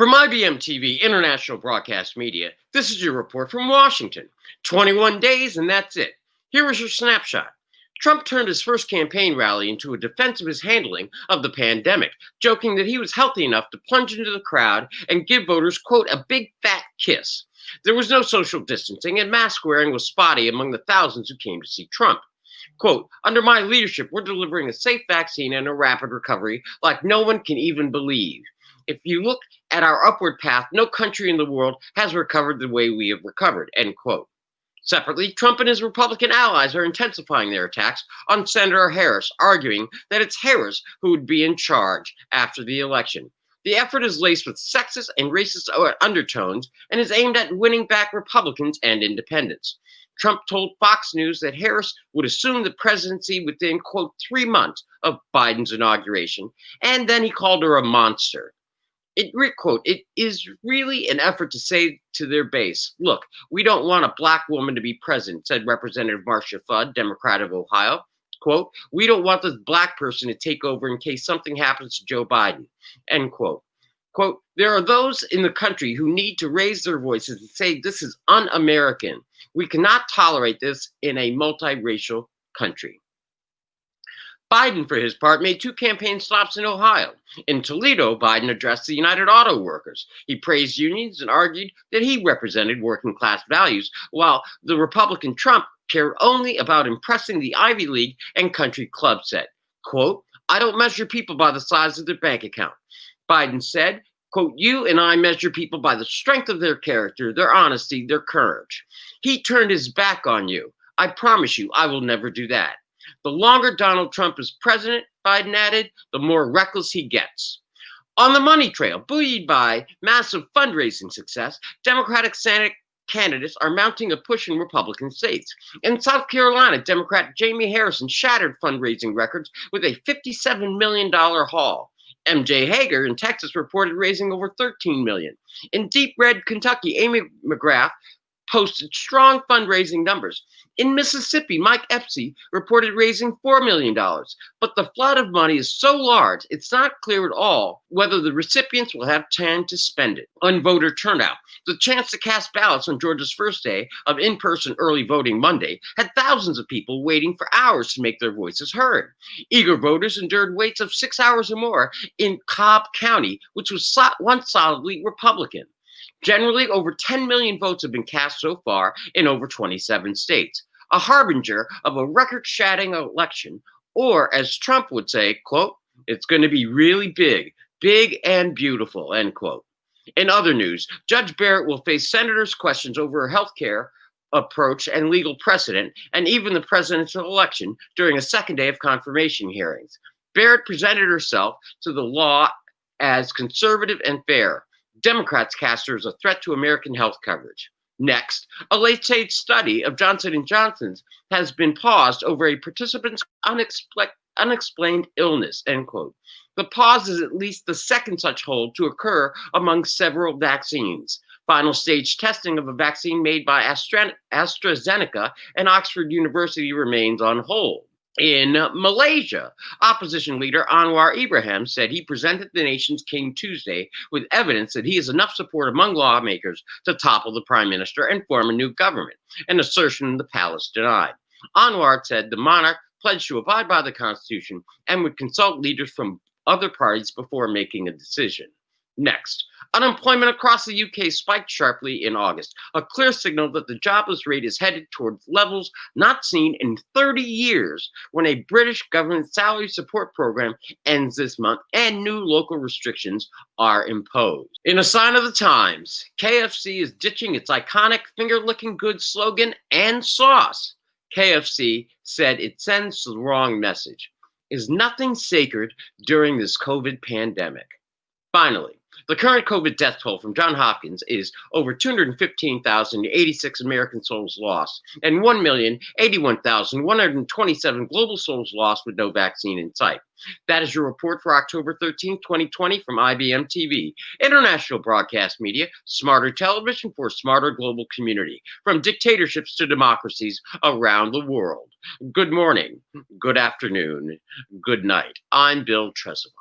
From IBMTV International Broadcast Media, this is your report from Washington. 21 days and that's it. Here is your snapshot. Trump turned his first campaign rally into a defense of his handling of the pandemic, joking that he was healthy enough to plunge into the crowd and give voters, quote, a big fat kiss. There was no social distancing and mask wearing was spotty among the thousands who came to see Trump. Quote, under my leadership, we're delivering a safe vaccine and a rapid recovery like no one can even believe. If you look at our upward path, no country in the world has recovered the way we have recovered, end quote. Separately, Trump and his Republican allies are intensifying their attacks on Senator Harris, arguing that it's Harris who would be in charge after the election. The effort is laced with sexist and racist undertones and is aimed at winning back Republicans and independents. Trump told Fox News that Harris would assume the presidency within, quote, 3 months of Biden's inauguration, and then he called her a monster. It is really an effort to say to their base, look, we don't want a black woman to be president, said Representative Marcia Fudd, Democrat of Ohio. Quote, we don't want this black person to take over in case something happens to Joe Biden, end quote. Quote, there are those in the country who need to raise their voices and say this is un-American. We cannot tolerate this in a multiracial country. Biden, for his part, made 2 campaign stops in Ohio. In Toledo, Biden addressed the United Auto Workers. He praised unions and argued that he represented working class values, while the Republican Trump cared only about impressing the Ivy League and country club set. Quote, I don't measure people by the size of their bank account. Biden said, quote, you and I measure people by the strength of their character, their honesty, their courage. He turned his back on you. I promise you, I will never do that. The longer Donald Trump is president, Biden added, the more reckless he gets. On the money trail, buoyed by massive fundraising success, Democratic Senate candidates are mounting a push in Republican states. In South Carolina, Democrat Jamie Harrison shattered fundraising records with a $57 million haul. MJ Hager in Texas reported raising over $13 million. In deep red Kentucky, Amy McGrath posted strong fundraising numbers. In Mississippi, Mike Epstein reported raising $4 million. But the flood of money is so large, it's not clear at all whether the recipients will have time to spend it. On voter turnout, the chance to cast ballots on Georgia's first day of in-person early voting Monday had thousands of people waiting for hours to make their voices heard. Eager voters endured waits of 6 hours or more in Cobb County, which was once solidly Republican. Generally, over 10 million votes have been cast so far in over 27 states, a harbinger of a record-shattering election, or as Trump would say, quote, it's going to be really big, big and beautiful, end quote. In other news, Judge Barrett will face senators' questions over her health care approach and legal precedent, and even the presidential election during a second day of confirmation hearings. Barrett presented herself to the law as conservative and fair. Democrats cast her as a threat to American health coverage. Next, a late-stage study of Johnson & Johnson's has been paused over a participant's unexplained illness, end quote. The pause is at least the second such hold to occur among several vaccines. Final stage testing of a vaccine made by AstraZeneca and Oxford University remains on hold. In Malaysia, opposition leader Anwar Ibrahim said he presented the nation's king Tuesday with evidence that he has enough support among lawmakers to topple the prime minister and form a new government, an assertion the palace denied. Anwar said the monarch pledged to abide by the Constitution and would consult leaders from other parties before making a decision. Next, unemployment across the UK spiked sharply in August, a clear signal that the jobless rate is headed towards levels not seen in 30 years when a British government salary support program ends this month and new local restrictions are imposed. In a sign of the times, KFC is ditching its iconic finger-licking good slogan and sauce. KFC said it sends the wrong message. Is nothing sacred during this COVID pandemic? Finally, the current COVID death toll from Johns Hopkins is over 215,086 American souls lost and 1,081,127 global souls lost with no vaccine in sight. That is your report for October 13, 2020 from IBMTV, International Broadcast Media, smarter television for a smarter global community, from dictatorships to democracies around the world. Good morning, good afternoon, good night. I'm Bill Trezevant.